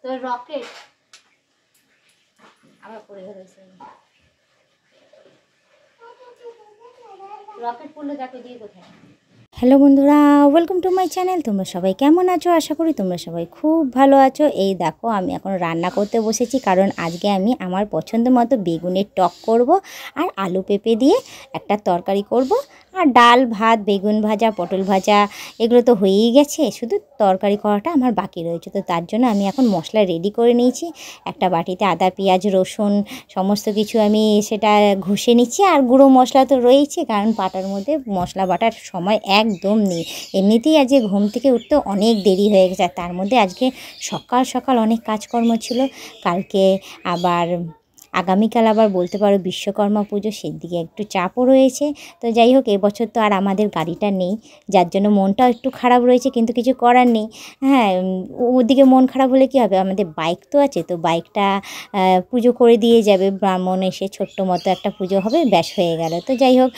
তো রকেট আবার পড়ে গেল, রকেট পড়লে দেখো দিয়ে কোথায়। হ্যালো বন্ধুরা, ওয়েলকাম টু মাই চ্যানেল। তোমরা সবাই কেমন আছো? আশা করি তোমরা সবাই খুব ভালো আছো। এই দেখো আমি এখন রান্না করতে বসেছি, কারণ আজকে আমি আমার পছন্দ মতো বেগুনের টক করব, আর আলু পেঁপে দিয়ে একটা তরকারি করব, আর ডাল ভাত বেগুন ভাজা পটল ভাজা এগুলো তো হয়েই গেছে, শুধু তরকারি করাটা আমার বাকি রয়েছে। তো তার জন্য আমি এখন মশলা রেডি করে নিয়েছি। একটা বাটিতে আদা পেঁয়াজ রসুন সমস্ত কিছু আমি সেটা ঘষে নিচ্ছি, আর গুঁড়ো মশলা তো রয়েছে, কারণ পাটার মধ্যে মশলা বাটার সময় একদম নেই। এমনিতেই আজকে ঘুম থেকে উঠতে অনেক দেরি হয়ে গেছে, আর তার মধ্যে আজকে সকাল সকাল অনেক কাজকর্ম ছিল। কালকে আবার আগামীকাল আবার বলতে পারো বিশ্বকর্মা পুজো, সেদিকে একটু চাপও রয়েছে। তো যাই হোক, এবছর তো আর আমাদের গাড়িটা নেই, যার জন্য মনটাও একটু খারাপ রয়েছে, কিন্তু কিছু করার নেই। হ্যাঁ, ওদিকে মন খারাপ হলে কী হবে, আমাদের বাইক তো আছে, তো বাইকটা পুজো করে দিয়ে যাবে ব্রাহ্মণ এসে, ছোট্ট মতো একটা পুজো হবে, ব্যাস হয়ে গেল। তো যাই হোক,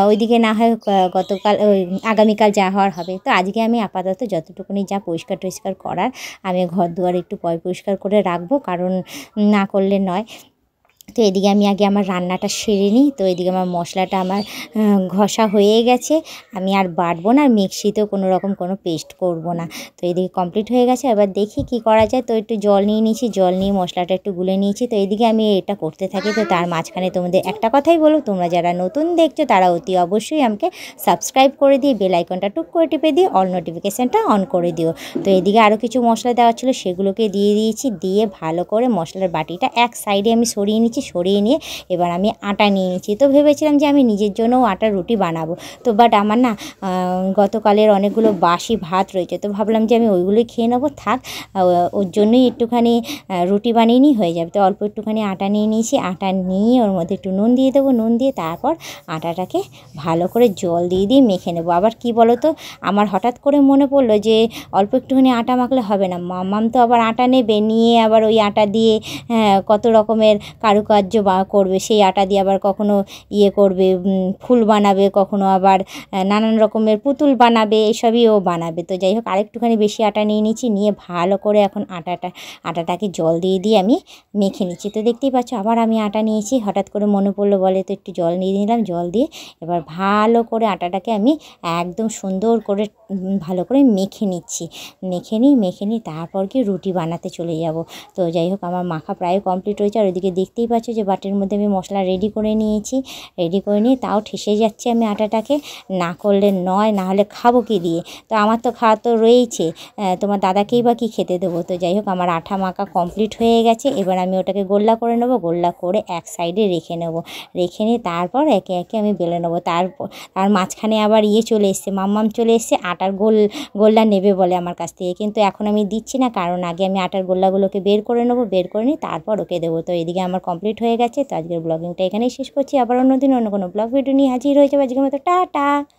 ওইদিকে না হয় গতকাল ওই আগামীকাল যা হওয়ার হবে। তো আজকে আমি আপাতত যতটুকুনি যা পরিষ্কার টরিষ্কার করার, আমি ঘর দুয়ার একটু পরিষ্কার করে রাখবো, কারণ না করলে নয়। তো এদিকে আমি আগে আমার রান্নাটা সেরে নিই। তো এদিকে আমার মশলাটা আমার ঘষা হয়ে গেছে, আমি আর বাটবো না, আর মিক্সিতেও কোনো রকম কোনো পেস্ট করব না। তো এদিকে কমপ্লিট হয়ে গেছে, এবার দেখি কি করা যায়। তো একটু জল নিয়ে নিয়েছি, জল নিয়ে মশলাটা একটু গুলে নিয়েছি। তো এদিকে আমি এটা করতে থাকি। তো তার মাঝখানে তোমাদের একটা কথাই বলো, তোমরা যারা নতুন দেখছো তারা অতি অবশ্যই আমাকে সাবস্ক্রাইব করে দিয়ে বেল আইকনটা টুক করে টিপে দিয়ে অল নোটিফিকেশানটা অন করে দিও। তো এদিকে আরও কিছু মশলা দেওয়া ছিল, সেগুলোকে দিয়ে দিয়েছি, দিয়ে ভালো করে মশলার বাটিটা এক সাইডে আমি সরিয়ে নিচ্ছি। সরিয়ে নিয়ে এবার আমি আটা নিয়ে নিচ্ছি। তো ভেবেছিলাম যে আমি নিজের জন্যও আটার রুটি বানাবো, তো বাট আমার না গতকালের অনেকগুলো বাসি ভাত রয়েছে, তো ভাবলাম যে আমি ওইগুলোই খেয়ে নেবো, থাক ওর জন্যই একটুখানি রুটি বানিয়ে নিই, হয়ে যাবে। তো অল্প একটুখানি আটা নিয়ে নিয়েছি, আটা নিয়ে ওর মধ্যে একটু নুন দিয়ে দেবো, নুন দিয়ে তারপর আটাটাকে ভালো করে জল দিয়ে দিয়ে মেখে নেবো। আবার কি বলো তো, আমার হঠাৎ করে মনে পড়লো যে অল্প একটুখানি আটা মাখলে হবে না, মাম্মাম তো আবার আটা নেবে, নিয়ে আবার ওই আটা দিয়ে কত রকমের কারুকার্য করবে, সেই আটা দিয়ে আবার কখনো ইয়ে করবে, ফুল বানাবে, কখনো আবার নানান রকমের পুতুল বানাবে, এসবই ও বানাবে। তো যাই হোক, আরেকটুখানি বেশি আটা নিয়ে নিচ্ছি, নিয়ে ভালো করে এখন আটাটাকে জল দিয়ে দিয়ে আমি মেখে নিচ্ছি। তো দেখতেই পাচ্ছ, আবার আমি আটা নিয়েছি, হঠাৎ করে মনে পড়লো বলে তো একটু জল নিয়ে নিলাম, জল দিয়ে এবার ভালো করে আটাটাকে আমি একদম সুন্দর করে ভালো করে মেখে নিচ্ছি। মেখে নিই তারপর কি রুটি বানাতে চলে যাব। তো যাই হোক, আমার মাখা প্রায় কমপ্লিট হয়েছে, আর ওইদিকে দেখতেই পাচ্ছ যে বাটির মধ্যে আমি মশলা রেডি করে নিয়েছি। রেডি করে নিয়ে তাও ঠেসে যাচ্ছে আমি আটাটাকে, না করলে নয়, না হলে খাবো কি দিয়ে। তো আমার তো খাওয়া তো রয়েইছে, তোমার দাদাকেই বা কী খেতে দেবো। তো যাই হোক, আমার আঠা মাখা কমপ্লিট হয়ে গেছে, এবার আমি ওটাকে গোল্লা করে নেবো, গোল্লা করে এক সাইডে রেখে নেবো। রেখে নিয়ে তারপর একে একে আমি বেলে নেবো। তার মাঝখানে আবার ইয়ে চলে এসছে, মাম্মাম চলে এসছে, আটার গোল্লা নেবে বলে আমার কাছ থেকে, কিন্তু এখন আমি দিচ্ছি না, কারণ আগে আমি আটার গোল্লাগুলোকে বের করে নেবো, বের করে নিই তারপর ওকে দেবো। তো এদিকে আমার কমপ্লিট হয়ে গেছে। তো আজকের ব্লগিংটা এখানেই শেষ করছি, আবার অন্যদিন অন্য কোনো ব্লগ ভিডিও নিয়ে হাজির হয়ে যাবে। আজকের মতো টাটা।